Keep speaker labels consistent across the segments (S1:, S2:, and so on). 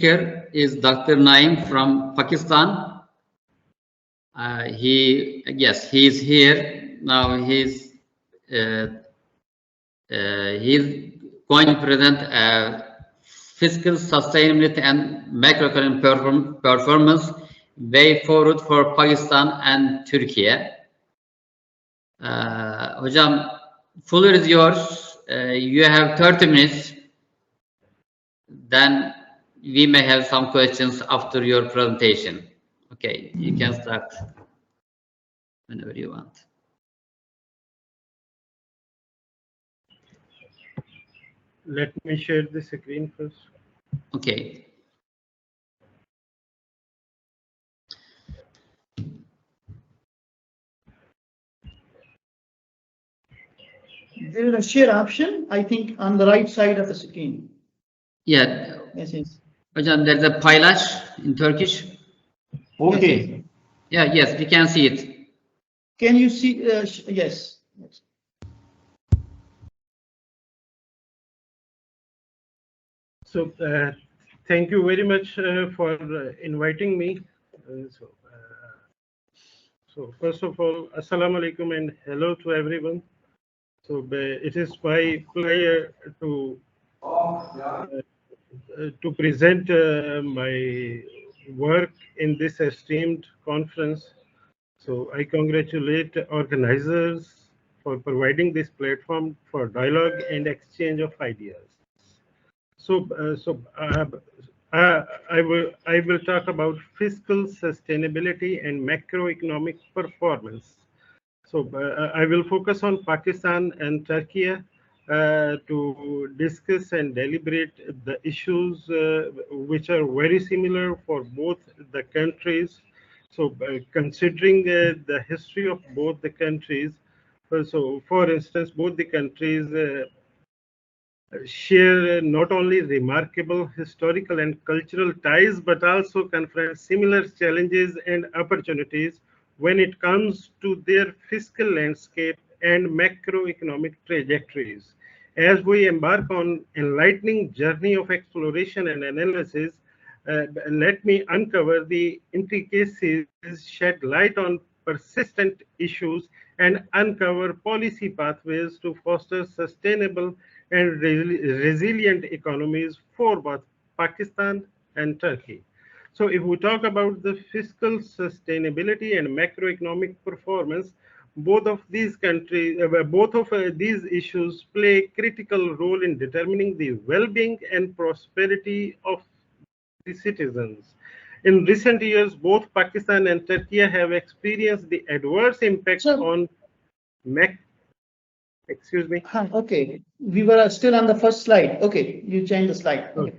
S1: Here is Dr.Naeem from Pakistan. He is here now. He's going to present fiscal sustainability and macroeconomic performance way forward for Pakistan and Turkiye. Hocam, floor is yours. You have 30 minutes. Then we may have some questions after your presentation. Okay, you can start whenever you want.
S2: Let me share the screen first.
S1: Okay.
S3: There is a share option, I think, on the right side of the screen.
S1: Yeah.
S3: Yes.
S1: Hocam, there's a paylaş in Turkish.
S3: Okay.
S1: Yeah, yes, we can see it.
S3: Can you see? Yes.
S2: So thank you very much for inviting me. So first of all, Assalamu alaikum and hello to everyone. So it is my pleasure to present my work in this esteemed conference. So I congratulate organizers for providing this platform for dialogue and exchange of ideas. So, I will talk about fiscal sustainability and macroeconomic performance. So I will focus on Pakistan and Turkiye to discuss and deliberate the issues which are very similar for both the countries. So considering the history of both the countries, so for instance, both the countries share not only remarkable historical and cultural ties, but also confront similar challenges and opportunities when it comes to their fiscal landscape and macroeconomic trajectories. As we embark on enlightening journey of exploration and analysis, let me uncover the intricacies, shed light on persistent issues, and uncover policy pathways to foster sustainable and resilient economies for both Pakistan and Turkey. So if we talk about the fiscal sustainability and macroeconomic performance, both of these these issues play a critical role in determining the well-being and prosperity of the citizens. In recent years, both Pakistan and Turkey have experienced the adverse impact on Excuse me.
S3: Okay, we were still on the first slide. Okay, you changed the slide. Okay.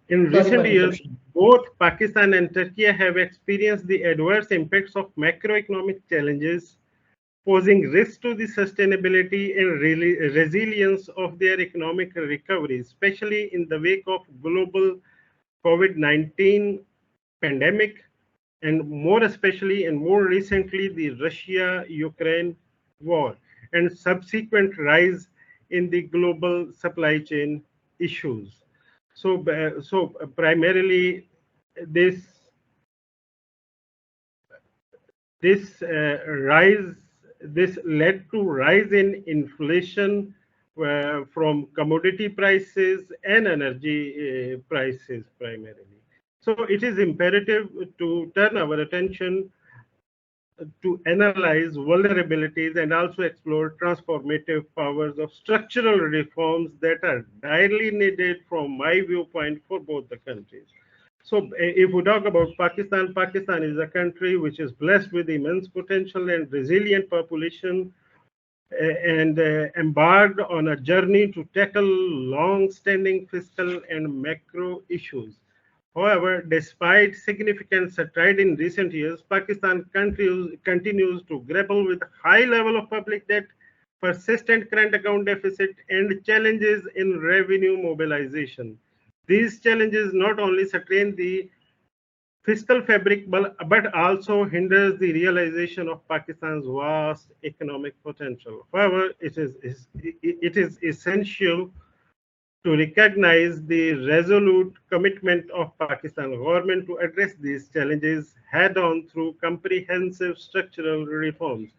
S2: In recent years, both Pakistan and Turkey have experienced the adverse impacts of macroeconomic challenges, posing risks to the sustainability and resilience of their economic recovery, especially in the wake of global COVID-19 pandemic, and more especially and more recently, the Russia-Ukraine war and subsequent rise in the global supply chain issues. So primarily this led to rise in inflation from commodity prices and energy prices primarily. So it is imperative to turn our attention to analyze vulnerabilities and also explore transformative powers of structural reforms that are direly needed from my viewpoint for both the countries. So if we talk about Pakistan, Pakistan is a country which is blessed with immense potential and resilient population and embarked on a journey to tackle long-standing fiscal and macro issues. However, despite significant stride in recent years, Pakistan continues to grapple with high level of public debt, persistent current account deficit, and challenges in revenue mobilization. These challenges not only strain the fiscal fabric, but also hinders the realization of Pakistan's vast economic potential. However, it is essential to recognize the resolute commitment of Pakistan government to address these challenges head-on through comprehensive structural reforms.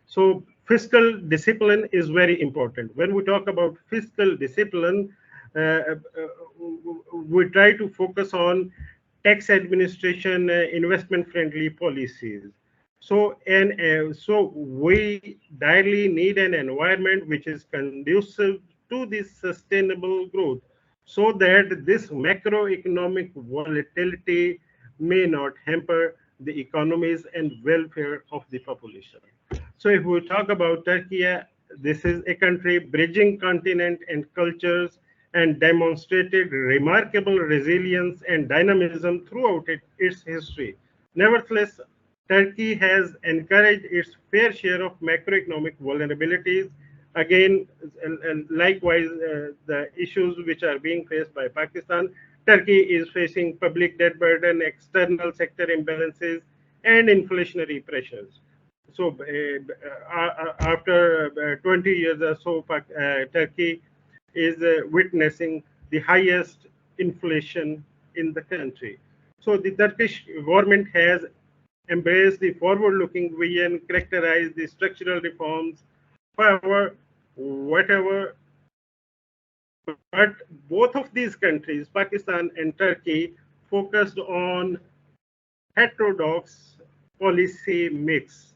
S2: So fiscal discipline is very important. When we talk about fiscal discipline, we try to focus on tax administration, investment-friendly policies. So we direly need an environment which is conducive to this sustainable growth, so that this macroeconomic volatility may not hamper the economies and welfare of the population. So if we talk about Turkey, this is a country bridging continent and cultures and demonstrated remarkable resilience and dynamism throughout its history. Nevertheless, Turkey has encouraged its fair share of macroeconomic vulnerabilities. Again, likewise, the issues which are being faced by Pakistan, Turkey is facing public debt burden, external sector imbalances, and inflationary pressures. So after 20 years or so, Turkey is witnessing the highest inflation in the country. So the Turkish government has embraced the forward-looking vision, characterized the structural reforms. However, but both of these countries, Pakistan and Turkey, focused on heterodox policy mix.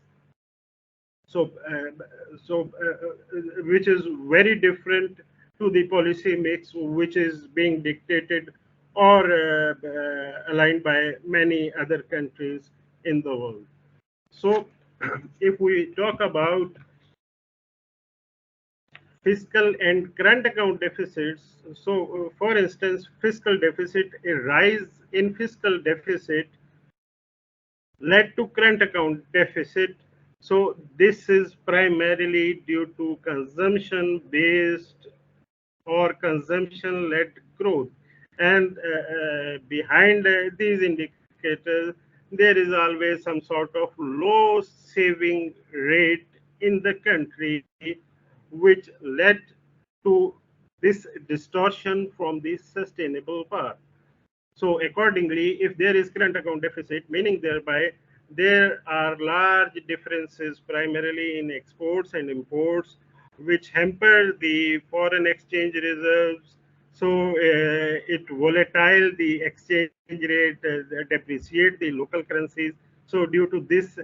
S2: So, which is very different to the policy mix which is being dictated or aligned by many other countries in the world. So, if we talk about fiscal and current account deficits, so for instance, fiscal deficit, a rise in fiscal deficit led to current account deficit. So this is primarily due to consumption-based or consumption-led growth. And behind these indicators, there is always some sort of low saving rate in the country, which led to this distortion from the sustainable path. So accordingly, if there is current account deficit, meaning thereby there are large differences primarily in exports and imports, which hamper the foreign exchange reserves. So it volatile the exchange rate, depreciate the local currencies. So due to this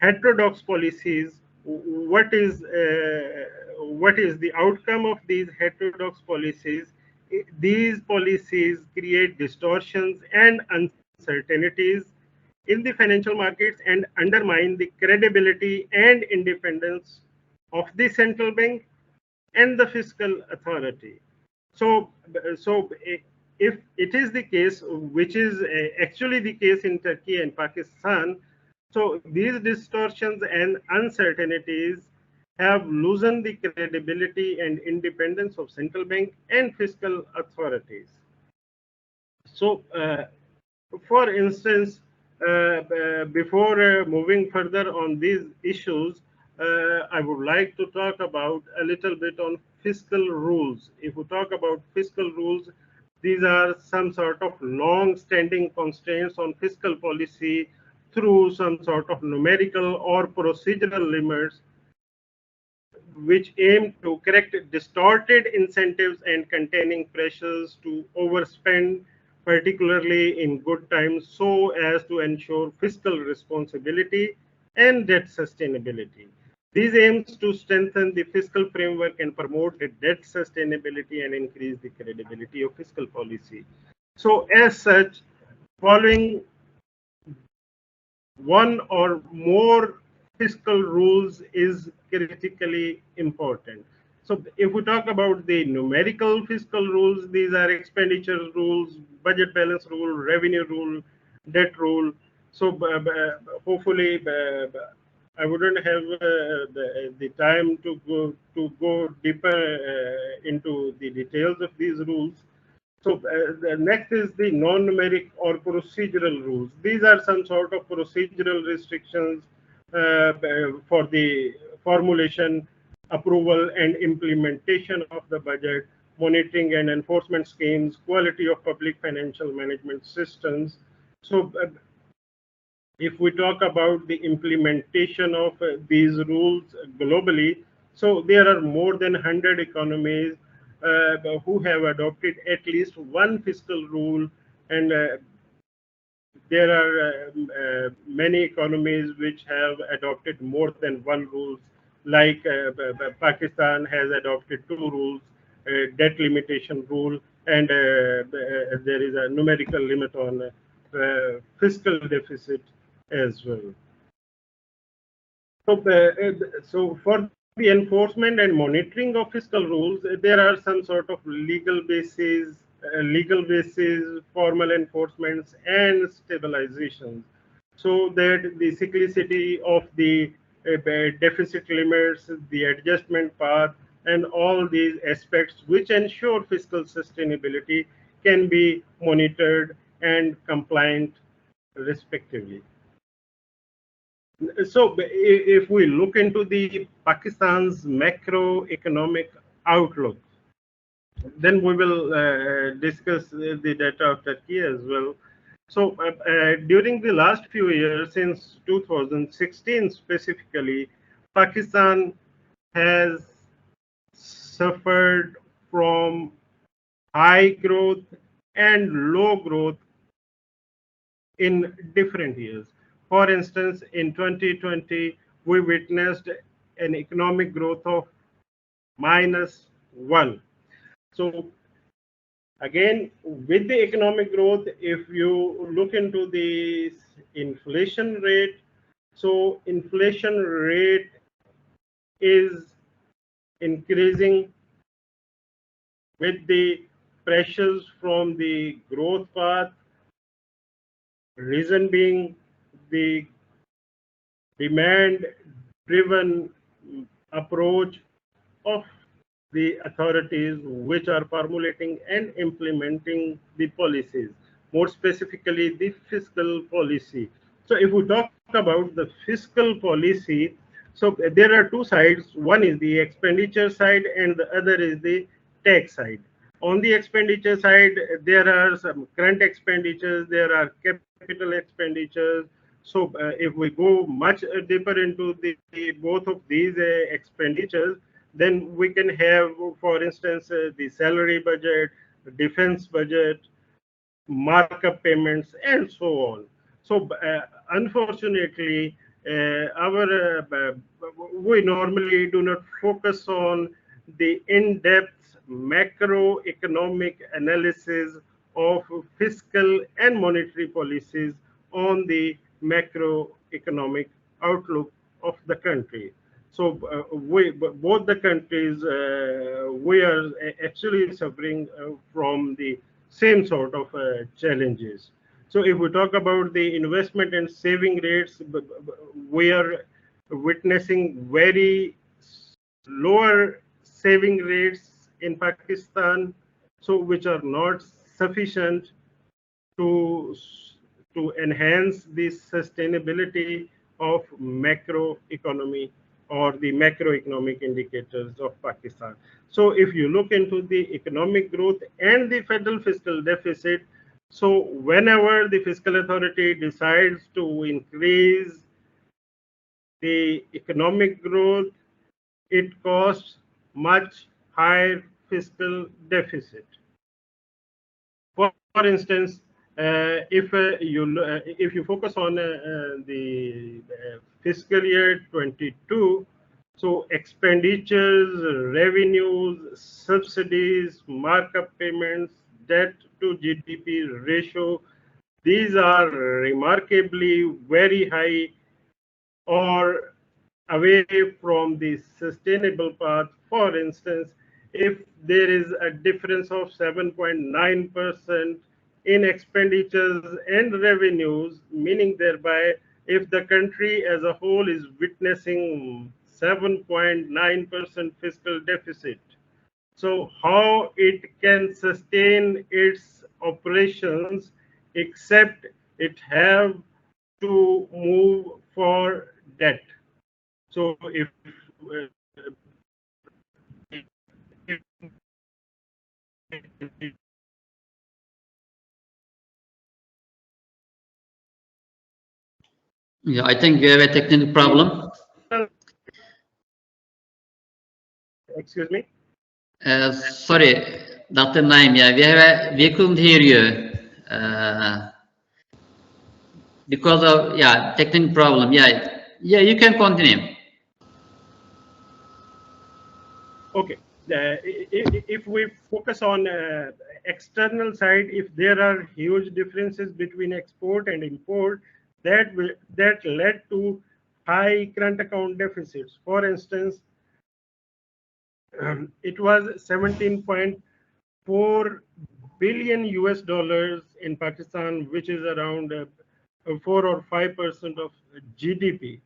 S2: heterodox policies, what is the outcome of these heterodox policies? These policies create distortions and uncertainties in the financial markets and undermine the credibility and independence of the central bank and the fiscal authority. So if it is the case, which is actually the case in Turkey and Pakistan, so these distortions and uncertainties have loosened the credibility and independence of central bank and fiscal authorities. So, for instance, before moving further on these issues, I would like to talk about a little bit on fiscal rules. If we talk about fiscal rules, these are some sort of long-standing constraints on fiscal policy through some sort of numerical or procedural limits, which aim to correct distorted incentives and containing pressures to overspend, particularly in good times, so as to ensure fiscal responsibility and debt sustainability. These aims to strengthen the fiscal framework and promote the debt sustainability and increase the credibility of fiscal policy. So as such, following one or more fiscal rules is critically important. So if we talk about the numerical fiscal rules, these are expenditure rules, budget balance rule, revenue rule, debt rule. So hopefully I wouldn't have the time to go deeper into the details of these rules. So the next is the non-numeric or procedural rules. These are some sort of procedural restrictions for the formulation, approval, and implementation of the budget. monitoring and enforcement schemes, quality of public financial management systems. So if we talk about the implementation of these rules globally, so there are more than 100 economies who have adopted at least one fiscal rule, and there are many economies which have adopted more than one rule, like Pakistan has adopted two rules, debt limitation rule, and there is a numerical limit on fiscal deficit as well. So for the enforcement and monitoring of fiscal rules, there are some sort of legal bases, formal enforcements, and stabilizations, so that the cyclicity of the deficit limits, the adjustment path, and all these aspects which ensure fiscal sustainability can be monitored and compliant respectively. So if we look into the Pakistan's macroeconomic outlook, then we will discuss the data of Turkey as well. So during the last few years, since 2016 specifically, Pakistan has suffered from high growth and low growth in different years. For instance, in 2020, we witnessed an economic growth of -1. So again, with the economic growth, if you look into the inflation rate, so inflation rate is increasing with the pressures from the growth path, reason being the demand-driven approach of the authorities which are formulating and implementing the policies, more specifically the fiscal policy. So if we talk about the fiscal policy, so there are two sides. One is the expenditure side and the other is the tax side. On the expenditure side, there are some current expenditures, there are capital expenditures. So if we go much deeper into both of these expenditures, then we can have, for instance, the salary budget, defense budget, markup payments, and so on. So unfortunately, we normally do not focus on the in-depth macroeconomic analysis of fiscal and monetary policies on the macroeconomic outlook of the country. So both the countries, we are actually suffering from the same sort of challenges. So if we talk about the investment and saving rates, we are witnessing very lower saving rates in Pakistan, so which are not sufficient to enhance the sustainability of macroeconomy or the macroeconomic indicators of Pakistan. So if you look into the economic growth and the federal fiscal deficit, so whenever the fiscal authority decides to increase the economic growth, it costs much higher fiscal deficit. For instance, if you focus on the fiscal year 22, so expenditures, revenues, subsidies, markup payments, debt to GDP ratio, these are remarkably very high or away from the sustainable path. For instance, if there is a difference of 7.9% in expenditures and revenues, meaning thereby if the country as a whole is witnessing 7.9% fiscal deficit, so how it can sustain its operations except it have to move for debt. So if
S1: Yeah, I think you have a technical problem.
S2: Excuse me.
S1: Sorry, Dr. Naeem. Yeah, we couldn't hear you because of technical problem. Yeah, you can continue.
S2: Okay. If we focus on external side, if there are huge differences between export and import, that led to high current account deficits. For instance, it was 17.4 billion US dollars in Pakistan, which is around 4 or 5% of GDP.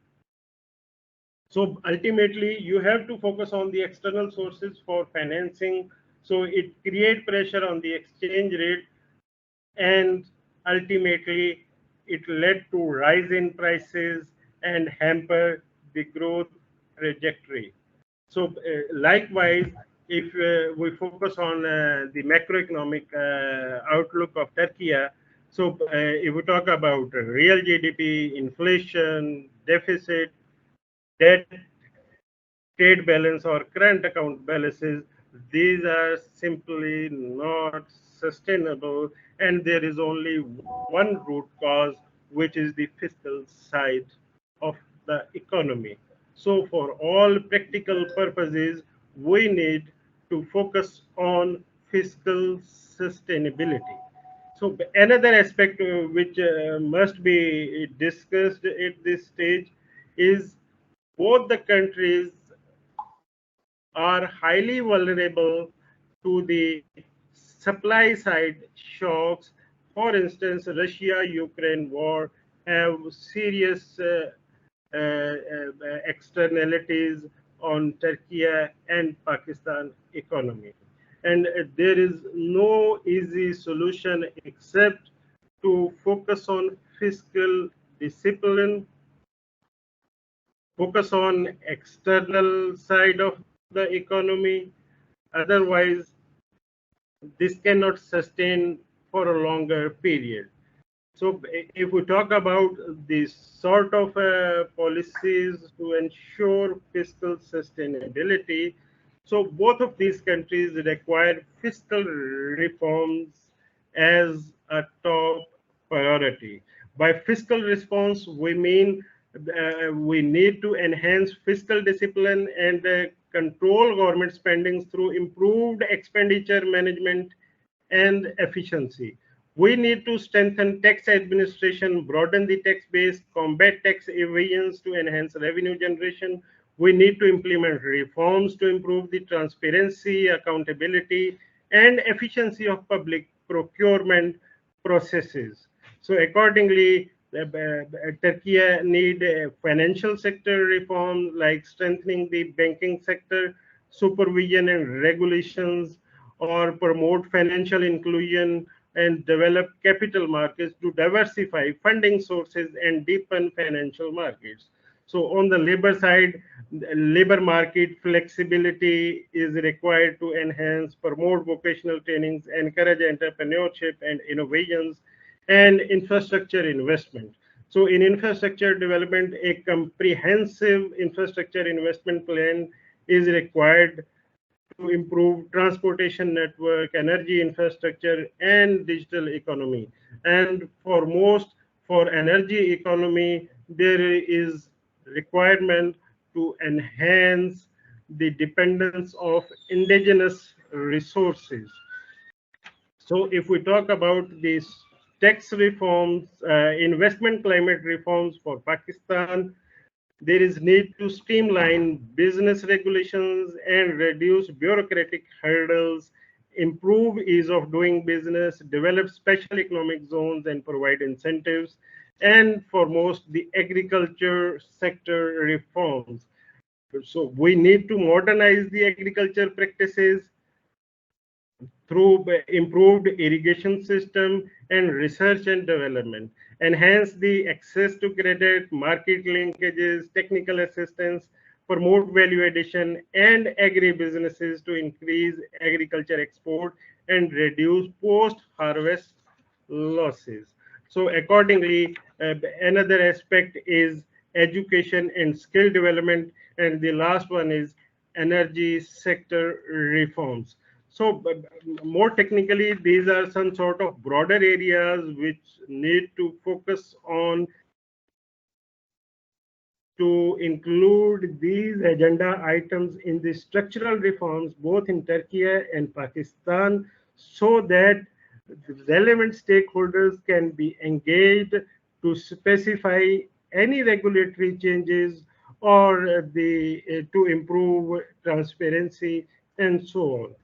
S2: So ultimately, you have to focus on the external sources for financing. So it creates pressure on the exchange rate, and ultimately, it led to rise in prices and hamper the growth trajectory. So likewise, if we focus on the macroeconomic outlook of Turkey, so if we talk about real GDP, inflation, deficit, debt, trade balance, or current account balances, these are simply not sustainable, and there is only one root cause, which is the fiscal side of the economy. So for all practical purposes, we need to focus on fiscal sustainability. So another aspect which must be discussed at this stage is both the countries are highly vulnerable to the supply side shocks. For instance, Russia-Ukraine war have serious externalities on Turkey and Pakistan economy. And there is no easy solution except to focus on fiscal discipline, focus on external side of the economy. Otherwise, this cannot sustain for a longer period. So if we talk about the sort of policies to ensure fiscal sustainability, so both of these countries require fiscal reforms as a top priority. By fiscal response, we mean we need to enhance fiscal discipline and control government spending through improved expenditure management and efficiency. We need to strengthen tax administration, broaden the tax base, combat tax evasions to enhance revenue generation. We need to implement reforms to improve the transparency, accountability, and efficiency of public procurement processes. So accordingly, Turkey need financial sector reform like strengthening the banking sector, supervision and regulations, or promote financial inclusion and develop capital markets to diversify funding sources and deepen financial markets. So on the labor side, labor market flexibility is required to enhance, promote vocational trainings, encourage entrepreneurship and innovations, and infrastructure investment. So in infrastructure development, a comprehensive infrastructure investment plan is required to improve transportation network, energy infrastructure, and digital economy. And for energy economy, there is requirement to enhance the dependence of indigenous resources. So if we talk about these tax reforms, investment climate reforms for Pakistan, there is need to streamline business regulations and reduce bureaucratic hurdles, improve ease of doing business, develop special economic zones and provide incentives, and foremost, the agriculture sector reforms. So we need to modernize the agriculture practices through improved irrigation system and research and development, enhance the access to credit, market linkages, technical assistance, promote value addition and agri-businesses to increase agriculture export and reduce post-harvest losses. So accordingly, another aspect is education and skill development, and the last one is energy sector reforms. So more technically, these are some sort of broader areas which need to focus on to include these agenda items in the structural reforms both in Turkey and Pakistan, so that the relevant stakeholders can be engaged to specify any regulatory changes or to improve transparency and so on.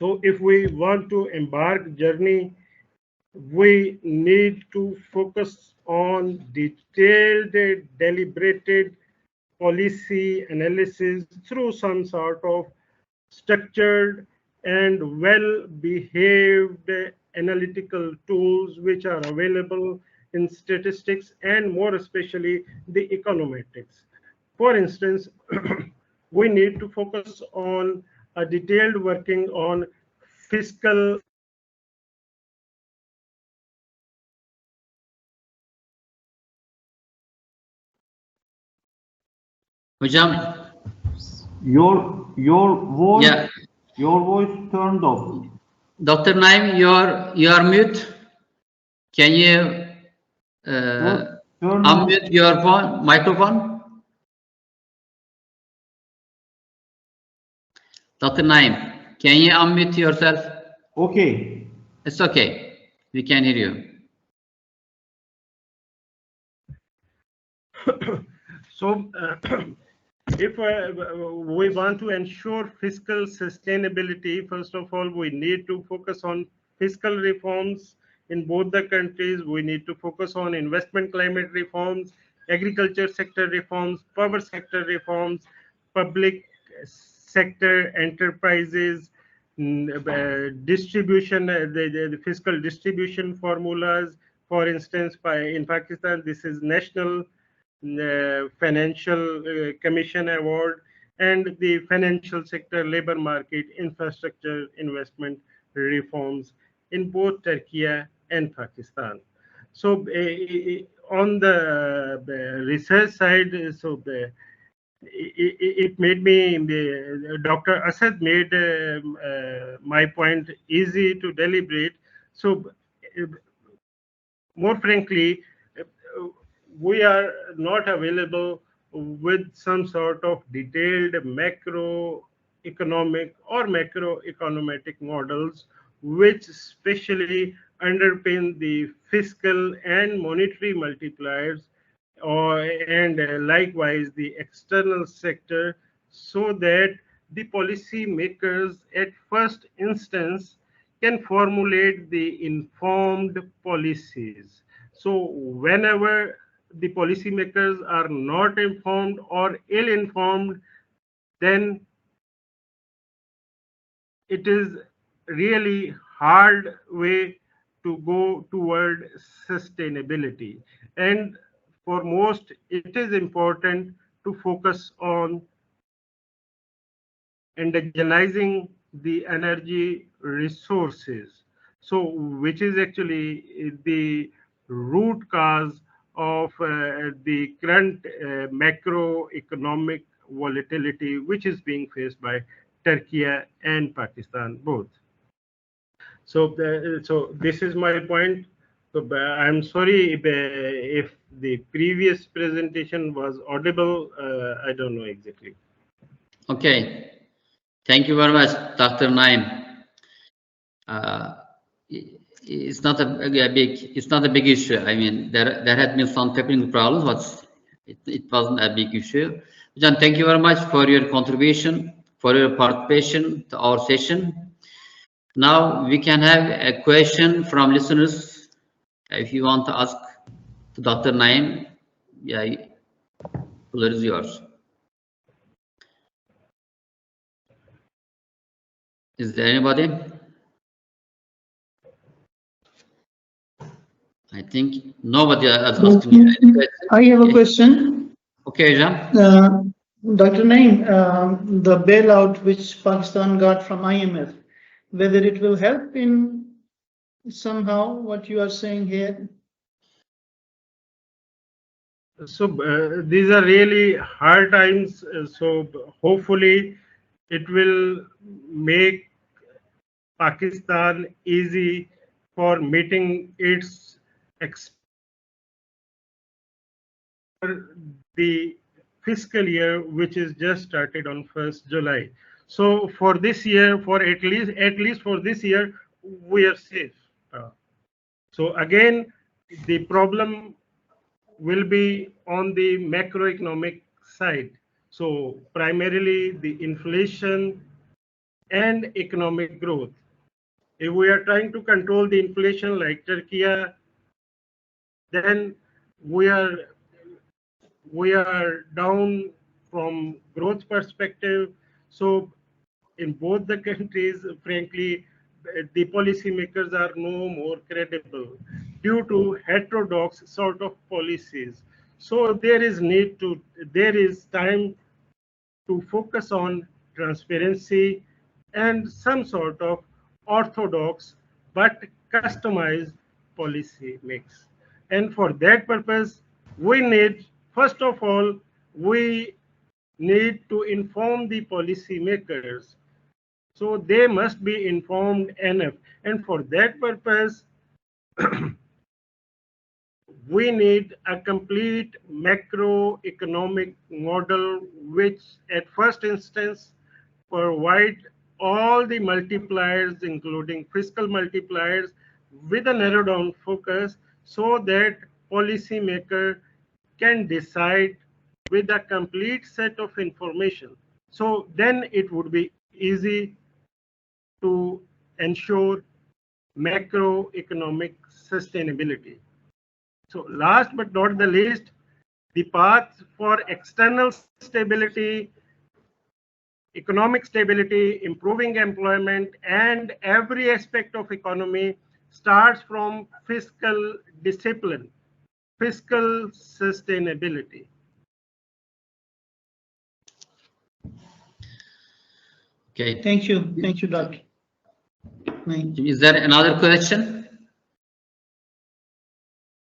S2: So if we want to embark journey, we need to focus on detailed, deliberated policy analysis through some sort of structured and well-behaved analytical tools which are available in statistics and more especially the econometrics. For instance, we need to focus on a detailed working on fiscal
S1: Hocam,
S4: your voice,
S1: yeah.
S4: Your voice turned off.
S1: Dr.Naeem, you are mute. Can you unmute your phone, microphone? Dr.Naeem, can you unmute yourself?
S4: Okay.
S1: It's okay. We can hear you.
S2: So, if we want to ensure fiscal sustainability, first of all, we need to focus on fiscal reforms in both the countries. We need to focus on investment climate reforms, agriculture sector reforms, power sector reforms, public sector enterprises, distribution, the fiscal distribution formulas. For instance, in Pakistan, this is National Financial Commission Award, and the financial sector, labor market, infrastructure, investment reforms in both Turkey and Pakistan. So on the research side, so it made me, Dr. Asad made my point easy to deliberate. So more frankly, we are not available with some sort of detailed macroeconomic or macroeconometric models which specially underpin the fiscal and monetary multipliers and likewise the external sector, so that the policy makers at first instance can formulate the informed policies. So whenever the policymakers are not informed or ill-informed, then it is really hard way to go toward sustainability. And for most, it is important to focus on indigenizing the energy resources. So, which is actually the root cause of the current macroeconomic volatility which is being faced by Turkey and Pakistan both. So, so this is my point. So I'm sorry if the previous presentation was audible. I don't know exactly.
S1: Okay. Thank you very much, Dr. Naeem. It's not a big issue. I mean, there had been some technical problems, but it wasn't a big issue. John, thank you very much for your contribution, for your participation to our session. Now we can have a question from listeners. If you want to ask to Dr. Naeem, yeah, the floor is yours. Is there anybody? I think nobody has asked me any question.
S3: I have a question.
S1: Okay, Jean.
S3: Dr. Naeem, the bailout which Pakistan got from IMF, whether it will help in somehow what you are saying here.
S2: So these are really hard times. So hopefully it will make Pakistan easy for meeting its the fiscal year, which is just started on 1st July. So for this year, for at least for this year, we are safe. So again, the problem will be on the macroeconomic side. So primarily the inflation and economic growth. If we are trying to control the inflation like Turkey, then we are down from growth perspective. So in both the countries, frankly, the policymakers are no more credible due to heterodox sort of policies. So there is time to focus on transparency and some sort of orthodox but customized policy mix. And for that purpose, first of all, we need to inform the policymakers. So they must be informed enough. And for that purpose, we need a complete macroeconomic model, which at first instance provide all the multipliers, including fiscal multipliers, with a narrow down focus, so that policymaker can decide with a complete set of information. So then it would be easy to ensure macroeconomic sustainability. So last but not the least, the path for external stability, economic stability, improving employment, and every aspect of economy starts from fiscal discipline, fiscal sustainability.
S1: Okay.
S3: Thank you, Dr. Naeem.
S1: Is there another question?